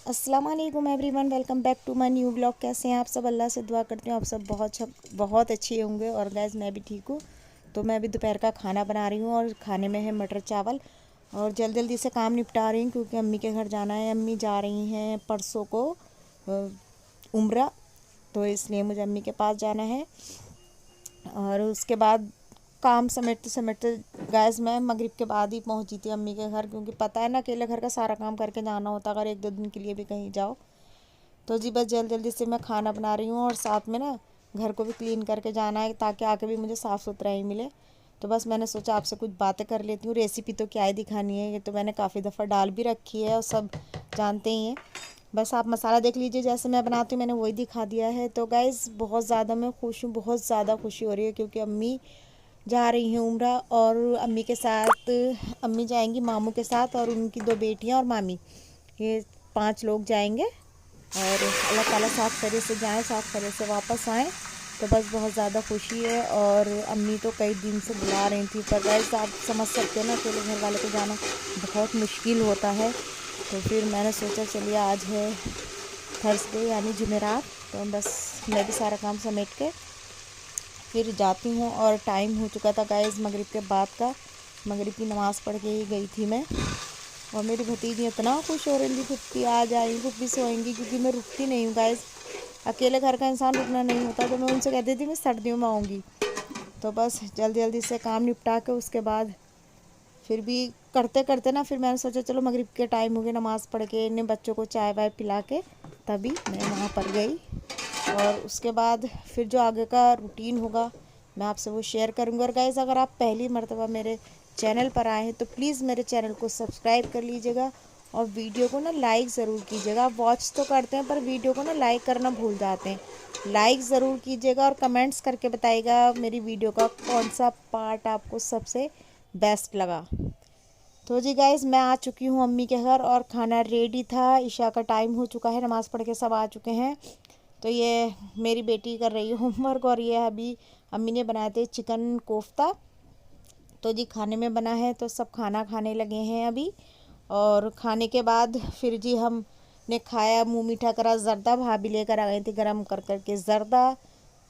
अस्सलाम वालेकुम everyone, welcome back to my new blog. कैसे हैं आप सब? अल्लाह से दुआ करती हूँ आप सब बहुत अच्छे होंगे। और गैस मैं भी ठीक हूँ। तो मैं अभी दोपहर का खाना बना रही हूँ और खाने में है मटर चावल। और जल्दी जल्दी से काम निपटा रही हूँ क्योंकि अम्मी के घर जाना है। अम्मी जा रही हैं परसों को उम्रा, तो इसलिए मुझे अम्मी के पास जाना है। और उसके बाद काम समेटते समेटते गैस मैं मगरिब के बाद ही पहुंची थी अम्मी के घर, क्योंकि पता है ना अकेले घर का सारा काम करके जाना होता अगर एक दो दिन के लिए भी कहीं जाओ। तो जी बस जल्दी जल्दी से मैं खाना बना रही हूँ और साथ में ना घर को भी क्लीन करके जाना है ताकि आके भी मुझे साफ़ सुथरा ही मिले। तो बस मैंने सोचा आपसे कुछ बातें कर लेती हूँ। रेसिपी तो क्या ही दिखानी है, ये तो मैंने काफ़ी दफ़ा डाल भी रखी है और सब जानते ही हैं। बस आप मसाला देख लीजिए, जैसे मैं बनाती हूँ मैंने वही दिखा दिया है। तो गाइज़ बहुत ज़्यादा मैं खुश हूँ, बहुत ज़्यादा खुशी हो रही है क्योंकि अम्मी जा रही हैं उम्रा। और अम्मी के साथ अम्मी जाएंगी मामू के साथ और उनकी दो बेटियां और मामी, ये 5 लोग जाएंगे। और अल्लाह ताला साफ़ करे से जाएं, साफ़ करे से वापस आएँ। तो बस बहुत ज़्यादा खुशी है। और अम्मी तो कई दिन से बुला रही थी, पर वैसे आप समझ सकते हैं ना अकेले घर वाले को जाना बहुत मुश्किल होता है। तो फिर मैंने सोचा चलिए आज है थर्सडे यानी जुमेरात, तो बस मैं भी सारा काम समेट के फिर जाती हूँ। और टाइम हो चुका था गाइस मगरिब के बाद का, मगरिब की नमाज़ पढ़ के ही गई थी मैं। और मेरी भतीजी इतना खुश हो रही थी, फुप्पी आ जाएगी, फुप्पी सोएंगी, क्योंकि मैं रुकती नहीं हूँ गाइस। अकेले घर का इंसान रुकना नहीं होता, तो मैं उनसे कहती थी मैं सर्दियों में आऊँगी। तो बस जल्दी जल्दी से काम निपटा के उसके बाद फिर भी करते करते ना फिर मैंने सोचा चलो मगरिब के टाइम हो गया, नमाज़ पढ़ के इन्हें बच्चों को चाय वाय पिला के तभी मैं वहाँ पर गई। और उसके बाद फिर जो आगे का रूटीन होगा मैं आपसे वो शेयर करूँगी। और गाइस अगर आप पहली मर्तबा मेरे चैनल पर आए हैं तो प्लीज़ मेरे चैनल को सब्सक्राइब कर लीजिएगा और वीडियो को ना लाइक ज़रूर कीजिएगा। आप वॉच तो करते हैं पर वीडियो को ना लाइक करना भूल जाते हैं। लाइक ज़रूर कीजिएगा और कमेंट्स करके बताइएगा मेरी वीडियो का कौन सा पार्ट आपको सबसे बेस्ट लगा। तो जी गाइस मैं आ चुकी हूँ अम्मी के घर और खाना रेडी था। ईशा का टाइम हो चुका है, नमाज़ पढ़ के सब आ चुके हैं। तो ये मेरी बेटी कर रही है होमवर्क और ये अभी अम्मी ने बनाए थे चिकन कोफ्ता। तो जी खाने में बना है तो सब खाना खाने लगे हैं अभी। और खाने के बाद फिर जी हम ने खाया, मुंह मीठा करा। जर्दा भाभी लेकर आ गई थी गरम कर कर के जर्दा।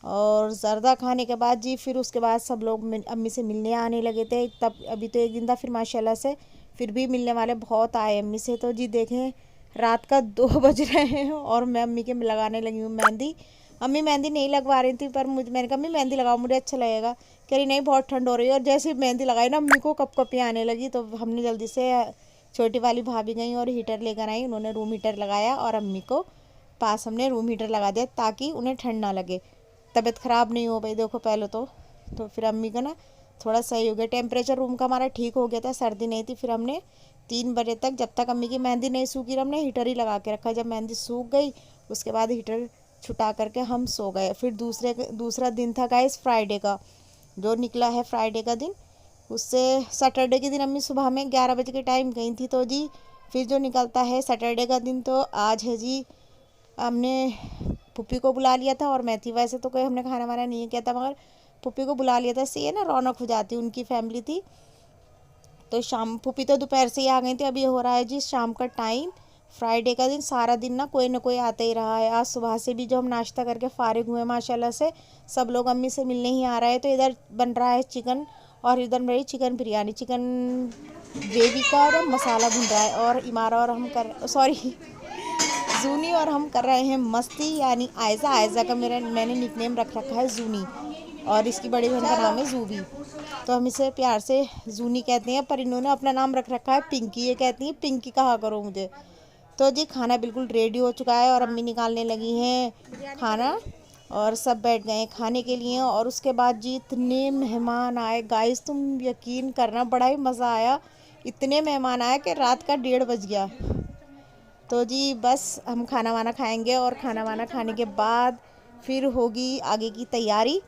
और जर्दा खाने के बाद जी फिर उसके बाद सब लोग अम्मी से मिलने आने लगे थे। तब अभी तो एक दिन था, फिर माशाल्लाह से फिर भी मिलने वाले बहुत आए अम्मी से। तो जी देखें रात का 2 बज रहे हैं और मैं अम्मी के लगाने लगी हूँ मेहंदी। अम्मी मेहंदी नहीं लगवा रही थी पर मैंने कहा अम्मी मेहंदी लगाओ, मुझे अच्छा लगेगा। कह रही नहीं बहुत ठंड हो रही है। और जैसे ही मेहंदी लगाई ना अम्मी को कपकपी आने लगी। तो हमने जल्दी से छोटी वाली भाभी गई और हीटर लेकर आई, उन्होंने रूम हीटर लगाया और अम्मी को पास हमने रूम हीटर लगा दिया ताकि उन्हें ठंड ना लगे, तबीयत ख़राब नहीं हो पाई। देखो पहले तो फिर अम्मी का ना थोड़ा सही हो गया, टेम्परेचर रूम का हमारा ठीक हो गया था, सर्दी नहीं थी। फिर हमने 3 बजे तक, जब तक अम्मी की मेहंदी नहीं सूखी, हमने हीटर ही लगा के रखा। जब मेहंदी सूख गई उसके बाद हीटर छुटा करके हम सो गए। फिर दूसरा दिन था गाइस फ्राइडे का, जो निकला है फ्राइडे का दिन। उससे सैटरडे के दिन अम्मी सुबह में 11 बजे के टाइम गई थी। तो जी फिर जो निकलता है सैटरडे का दिन, तो आज है जी हमने पुप्पी को बुला लिया था और मैं थी। वैसे तो कोई हमने खाना वाना नहीं किया था, मगर पुप्पी को बुला लिया था, इससे ये ना रौनक हो जाती, उनकी फैमिली थी। तो शाम पुप्पी तो दोपहर से ही आ गई थी। अभी हो रहा है जी शाम का टाइम। फ्राइडे का दिन सारा दिन ना कोई आता ही रहा है। आज सुबह से भी जो हम नाश्ता करके फ़ारिग हुए माशाल्लाह से सब लोग अम्मी से मिलने ही आ रहे हैं। तो इधर बन रहा है चिकन और इधर मेरी चिकन बिरयानी, चिकन ग्रेवी का और मसाला भुन रहा है। और इमारा और हम कर सॉरी जूनी और हम कर रहे हैं मस्ती, यानी आयज़ा का मैंने निकनेम रख रखा है जूनी, और इसकी बड़ी बहन का नाम है जूबी। तो हम इसे प्यार से जूनी कहते हैं, पर इन्होंने अपना नाम रख रखा है पिंकी, ये कहती हैं पिंकी कहा करो मुझे। तो जी खाना बिल्कुल रेडी हो चुका है और अम्मी निकालने लगी हैं खाना और सब बैठ गए हैं खाने के लिए। और उसके बाद जी इतने मेहमान आए गाइस, तुम यकीन करना बड़ा ही मज़ा आया। इतने मेहमान आए कि रात का 1:30 बज गया। तो जी बस हम खाना वाना खाएंगे और खाना वाना खाने के बाद फिर होगी आगे की तैयारी।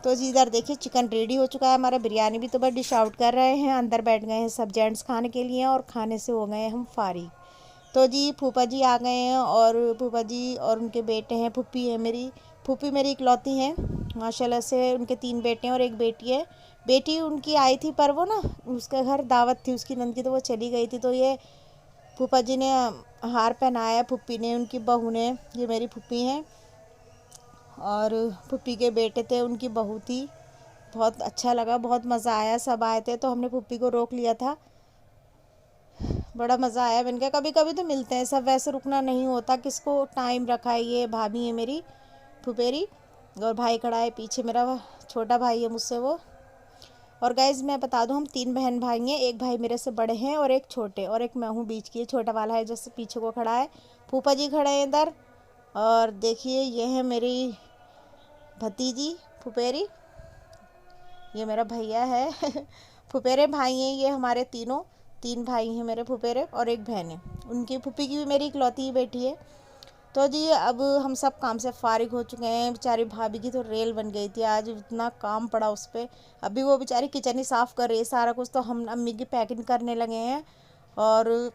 तो जी इधर देखिए चिकन रेडी हो चुका है हमारा, बिरयानी भी तो बस डिश आउट कर रहे हैं, अंदर बैठ गए हैं सब जेंट्स खाने के लिए और खाने से हो गए हैं हम फारिग। तो जी फूफा जी आ गए हैं और फूफा जी और उनके बेटे हैं, फूफी है मेरी, फूफी मेरी इकलौती हैं माशाल्लाह से। उनके 3 बेटे हैं और एक बेटी है। बेटी उनकी आई थी पर वो ना उसके घर दावत थी उसकी नंद की, तो वो चली गई थी। तो ये फूफा जी ने हार पहनाया, फूफी ने, उनकी बहू ने, ये मेरी फूफी हैं, और फूफी के बेटे थे, उनकी बहू थी। बहुत अच्छा लगा, बहुत मज़ा आया, सब आए थे तो हमने फूफी को रोक लिया था। बड़ा मज़ा आया। मैंने कहा कभी कभी तो मिलते हैं सब, वैसे रुकना नहीं होता, किसको टाइम रखा है। ये भाभी है मेरी फुफेरी, और भाई खड़ा है पीछे, मेरा छोटा भाई है मुझसे वो। और गाइज़ मैं बता दूं, हम 3 बहन भाई हैं, एक भाई मेरे से बड़े हैं और एक छोटे, और एक मैं हूँ बीच की, छोटा वाला है जैसे पीछे को खड़ा है। फूफा जी खड़े हैं इधर, और देखिए ये है मेरी भतीजी फुफेरी, ये मेरा भैया है फुफेरे भाई हैं ये हमारे तीनों, 3 भाई हैं मेरे फुफेरे और एक बहन है। उनकी फूफी की भी मेरी इकलौती ही बेटी है। तो जी अब हम सब काम से फारिग हो चुके हैं। बेचारी भाभी की तो रेल बन गई थी आज, इतना काम पड़ा उस पर। अभी वो बेचारी किचन ही साफ़ कर रही है सारा कुछ, तो हम अम्मी की पैकिंग करने लगे हैं। और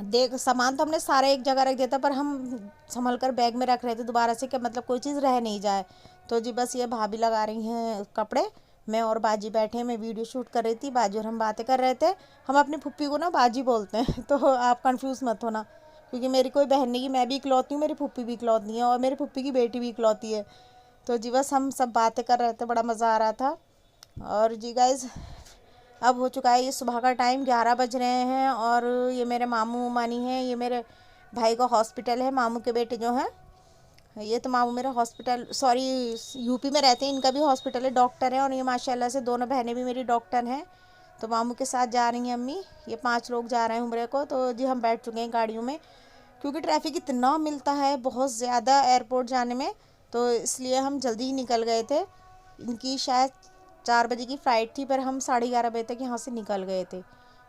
देख सामान तो हमने सारे एक जगह रख दिया था, पर हम संभल कर बैग में रख रहे थे दोबारा से, कि मतलब कोई चीज़ रह नहीं जाए। तो जी बस ये भाभी लगा रही हैं कपड़े, मैं और बाजी बैठे हैं, मैं वीडियो शूट कर रही थी, बाजी और हम बातें कर रहे थे। हम अपनी फुप्पी को ना बाजी बोलते हैं तो आप कंफ्यूज मत होना, क्योंकि मेरी कोई बहन नहीं, मैं भी इकलौती हूँ, मेरी फुप्पी भी इकलौती है, और मेरी फुप्पी की बेटी भी इकलौती है। तो जी बस हम सब बातें कर रहे थे, बड़ा मज़ा आ रहा था। और जी गाइज़ अब हो चुका है ये सुबह का टाइम, 11 बज रहे हैं, और ये मेरे मामू मानी हैं, ये मेरे भाई का हॉस्पिटल है, मामू के बेटे जो हैं, ये तो मामू मेरा हॉस्पिटल, सॉरी यूपी में रहते हैं, इनका भी हॉस्पिटल है, डॉक्टर है, और ये माशाल्लाह से दोनों बहनें भी मेरी डॉक्टर हैं। तो मामू के साथ जा रही हैं अम्मी, ये 5 लोग जा रहे हैं उम्रे को। तो जी हम बैठ चुके हैं गाड़ियों में, क्योंकि ट्रैफिक इतना मिलता है बहुत ज़्यादा एयरपोर्ट जाने में, तो इसलिए हम जल्दी ही निकल गए थे। इनकी शायद 4 बजे की फ़्लाइट थी, पर हम 11:30 बजे तक यहाँ से निकल गए थे,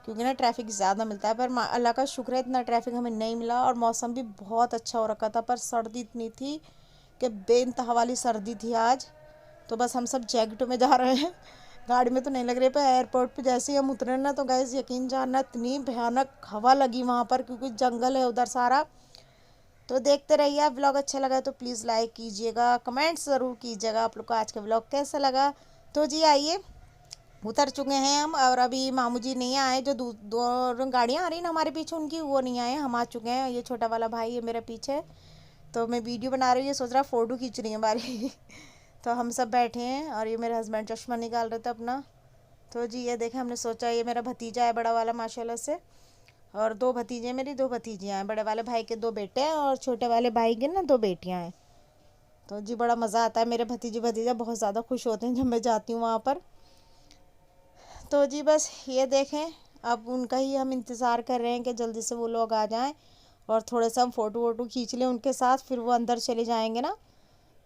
क्योंकि ना ट्रैफिक ज़्यादा मिलता है। पर अल्लाह का शुक्र है इतना ट्रैफिक हमें नहीं मिला, और मौसम भी बहुत अच्छा हो रखा था, पर सर्दी इतनी थी कि बेइंतहा वाली सर्दी थी आज। तो बस हम सब जैकेटों में जा रहे हैं, गाड़ी में तो नहीं लग रही। पर एयरपोर्ट पे जैसे ही हम उतरे ना, तो गैस यकीन जानना इतनी भयानक हवा लगी वहाँ पर, क्योंकि जंगल है उधर सारा। तो देखते रहिए, आप व्लॉग अच्छा लगा तो प्लीज़ लाइक कीजिएगा, कमेंट्स ज़रूर कीजिएगा आप लोग को आज का व्लॉग कैसा लगा। तो जी आइए, उतर चुके हैं हम, और अभी मामू जी नहीं आए, जो दो गाड़ियाँ आ रही ना हमारे पीछे उनकी, वो नहीं आए, हम आ चुके हैं। ये छोटा वाला भाई है मेरे पीछे, तो मैं वीडियो बना रही हूँ, ये सोच रहा फ़ोटो खींच रही है हमारी तो हम सब बैठे हैं, और ये मेरे हस्बैंड चश्मा निकाल रहे थे अपना। तो जी ये देखें, हमने सोचा ये मेरा भतीजा है बड़ा वाला माशाल्लाह से, और 2 भतीजे, मेरी 2 भतीजियाँ हैं, बड़े वाले भाई के 2 बेटे हैं, और छोटे वाले भाई के ना 2 बेटियाँ हैं। तो जी बड़ा मज़ा आता है, मेरे भतीजे भतीजा बहुत ज़्यादा खुश होते हैं जब मैं जाती हूँ वहाँ पर। तो जी बस ये देखें, अब उनका ही हम इंतज़ार कर रहे हैं कि जल्दी से वो लोग आ जाएं, और थोड़ा सा हम फ़ोटो वोटो खींच लें उनके साथ, फिर वो अंदर चले जाएंगे ना।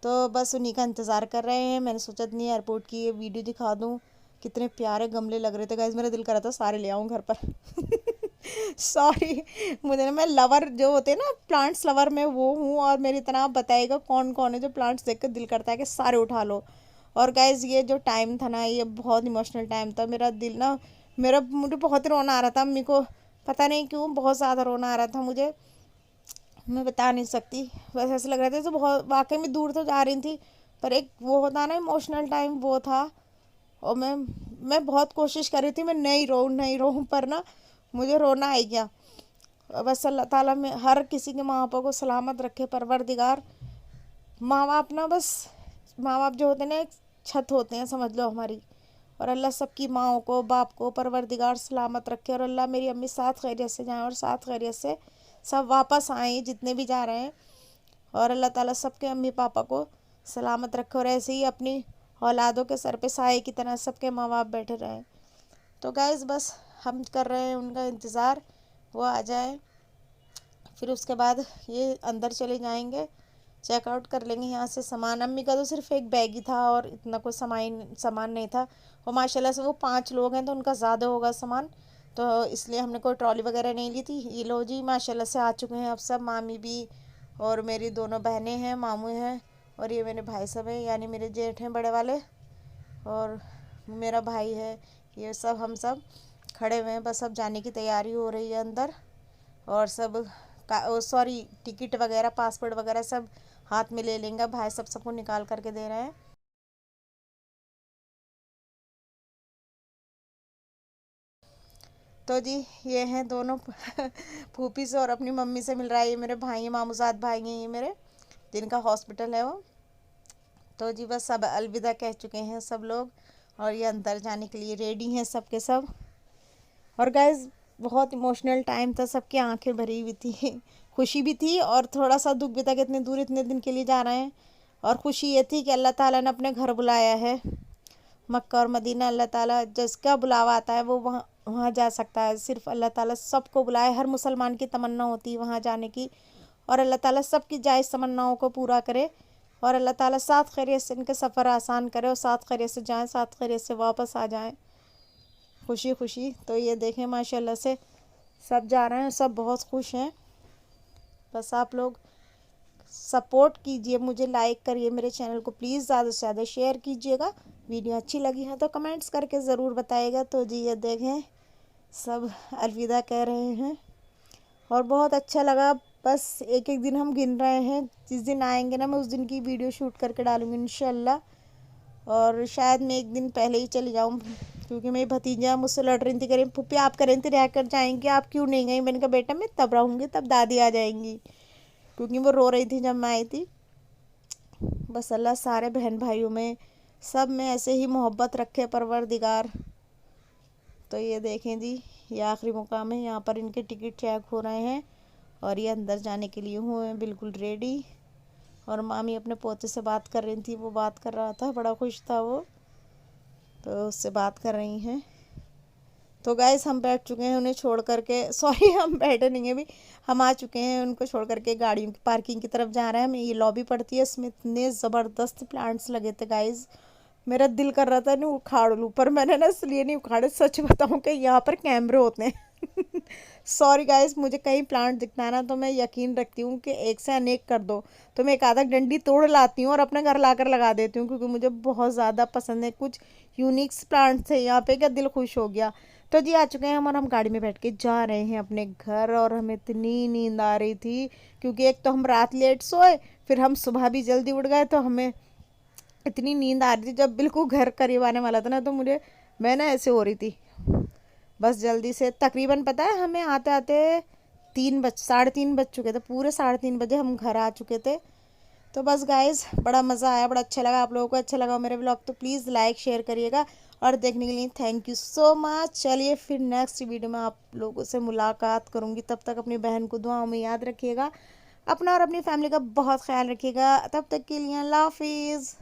तो बस उन्हीं का इंतज़ार कर रहे हैं। मैंने सोचा इतनी एयरपोर्ट की ये वीडियो दिखा दूँ, कितने प्यारे गमले लग रहे थे गाइस, मेरा दिल कर रहा था सारे ले आऊँ घर पर सॉरी, मुझे ना, मैं लवर जो होते हैं ना, प्लांट्स लवर में वो हूँ, और मेरी तरह आप बताइएगा कौन कौन है जो प्लांट्स देख कर दिल करता है कि सारे उठा लो। और गाइज ये जो टाइम था ना, ये बहुत इमोशनल टाइम था, मेरा दिल ना, मुझे बहुत रोना आ रहा था, अम्मी को पता नहीं क्यों बहुत ज़्यादा रोना आ रहा था मुझे, मैं बता नहीं सकती। बस ऐसे लग रहा था तो बहुत, वाकई में दूर तो जा रही थी, पर एक वो होता ना इमोशनल टाइम, वो था। और मैं बहुत कोशिश कर रही थी मैं नहीं रोऊं, पर ना मुझे रोना आ गया। बस अल्लाह ताला में हर किसी के माँ बाप को सलामत रखे परवरदिगार। माँ बाप ना, बस माँ बाप जो होते हैं ना, एक छत होते हैं समझ लो हमारी, और अल्लाह सबकी माँओं को बाप को परवरदिगार सलामत रखे, और अल्लाह मेरी अम्मी साथ खैरियत से जाएँ, और साथ खैरियत से सब वापस आएँ जितने भी जा रहे हैं, और अल्लाह ताला सबके अम्मी पापा को सलामत रखे, और ऐसे ही अपनी औलादों के सर पे साए की तरह सबके माँ बाप बैठे रहें। तो गाइज़ बस हम कर रहे हैं उनका इंतज़ार, वो आ जाए, फिर उसके बाद ये अंदर चले जाएंगे, चेकआउट कर लेंगे यहाँ से सामान। अम्मी का तो सिर्फ एक बैग ही था, और इतना कोई सामान नहीं था, और माशाल्लाह से वो 5 लोग हैं तो उनका ज़्यादा होगा सामान, तो इसलिए हमने कोई ट्रॉली वगैरह नहीं ली थी। ये लो जी माशाल्लाह से आ चुके हैं अब सब, मामी भी, और मेरी दोनों बहनें हैं, मामू हैं, और ये मेरे भाई सब हैं, यानी मेरे जेठ हैं बड़े वाले, और मेरा भाई है, ये सब हम सब खड़े हुए हैं, बस अब जाने की तैयारी हो रही है अंदर। और सब सॉरी, टिकट वगैरह पासपोर्ट वगैरह सब हाथ में ले लेंगे भाई, सबको निकाल करके दे रहे हैं। तो जी ये हैं दोनों फूफी से और अपनी मम्मी से मिल रहा है। ये मेरे भाई हैं, मामूजाद भाई हैं ये मेरे, जिनका हॉस्पिटल है वो। तो जी बस सब अलविदा कह चुके हैं सब लोग, और ये अंदर जाने के लिए रेडी हैं सब के सब। और गाइज बहुत इमोशनल टाइम था, सबकी आंखें भरी हुई थी। खुशी भी थी और थोड़ा सा दुख भी था कि इतने दूर इतने दिन के लिए जा रहे हैं। और खुशी ये थी कि अल्लाह ताला ने अपने घर बुलाया है। मक्का और मदीना अल्लाह ताला जिसका बुलावा आता है वो वहाँ वहाँ जा सकता है। सिर्फ अल्लाह ताला सबको बुलाए, हर मुसलमान की तमन्ना होती है वहाँ जाने की, और अल्लाह ताला सबकी जायज़ तमन्नाओं को पूरा करे। और अल्लाह ताला सात खैरियत से इनके सफ़र आसान करे और सात खैरियत से जाएँ, सात खैरियत से वापस आ जाएँ खुशी खुशी। तो ये देखें माशाल्लाह से सब जा रहे हैं, सब बहुत खुश हैं। बस आप लोग सपोर्ट कीजिए मुझे, लाइक करिए मेरे चैनल को प्लीज़, ज़्यादा से ज़्यादा शेयर कीजिएगा। वीडियो अच्छी लगी है तो कमेंट्स करके ज़रूर बताइएगा। तो जी ये देखें सब अलविदा कह रहे हैं और बहुत अच्छा लगा। बस एक एक दिन हम गिन रहे हैं, जिस दिन आएंगे ना मैं उस दिन की वीडियो शूट करके डालूंगी इंशाल्लाह। और शायद मैं एक दिन पहले ही चली जाऊँ, क्योंकि मेरी भतीजा मुझसे लड़ रही थी, करें पुप्पी आप करें तो रह कर जाएंगी, आप क्यों नहीं गई। मैंने कहा बेटा मैं तब रहूँगी तब दादी आ जाएंगी, क्योंकि वो रो रही थी जब मैं आई थी। बस अल्लाह सारे बहन भाइयों में सब में ऐसे ही मोहब्बत रखे परवरदिगार। तो ये देखें जी ये आखिरी मुकाम है, यहाँ पर इनके टिकट चेक हो रहे हैं और ये अंदर जाने के लिए हुए हैं बिल्कुल रेडी। और मामी अपने पोते से बात कर रही थी, वो बात कर रहा था, बड़ा खुश था वो, तो उससे बात कर रही हैं। तो गाइस हम बैठ चुके हैं उन्हें छोड़ करके, सॉरी हम बैठे नहीं हैं अभी, हम आ चुके हैं उनको छोड़ करके गाड़ियों की पार्किंग की तरफ जा रहे हैं। हमें ये लॉबी पड़ती है, इसमें इतने ज़बरदस्त प्लांट्स लगे थे गाइस, मेरा दिल कर रहा था नहीं उखाड़ लूँ, पर मैंने ना इसलिए नहीं उखाड़े। सच बताऊँ कि यहाँ पर कैमरे होते हैं सॉरी गाइस, मुझे कहीं प्लांट दिखता है ना तो मैं यकीन रखती हूँ कि एक से अनेक कर दो, तो मैं एक आधा डंडी तोड़ लाती हूँ और अपने घर लाकर लगा देती हूँ, क्योंकि मुझे बहुत ज़्यादा पसंद है। कुछ यूनिक्स प्लांट्स थे यहाँ पे, क्या दिल खुश हो गया। तो जी आ चुके हैं हम और हम गाड़ी में बैठ के जा रहे हैं अपने घर। और हमें इतनी नींद आ रही थी, क्योंकि एक तो हम रात लेट सोए, फिर हम सुबह भी जल्दी उठ गए, तो हमें इतनी नींद आ रही थी। जब बिल्कुल घर करीब आने वाला था ना तो मैं ना ऐसे हो रही थी। बस जल्दी से तकरीबन पता है हमें आते आते 3 साढ़े 3 बज चुके थे, पूरे 3:30 बजे हम घर आ चुके थे। तो बस गाइस बड़ा मज़ा आया, बड़ा अच्छा लगा। आप लोगों को अच्छा लगा मेरे ब्लॉग तो प्लीज़ लाइक शेयर करिएगा, और देखने के लिए थैंक यू सो मच। चलिए फिर नेक्स्ट वीडियो में आप लोगों से मुलाकात करूँगी, तब तक अपनी बहन को दुआओं में याद रखिएगा, अपना और अपनी फैमिली का बहुत ख्याल रखिएगा। तब तक के लिए अल्लाह हाफिज़।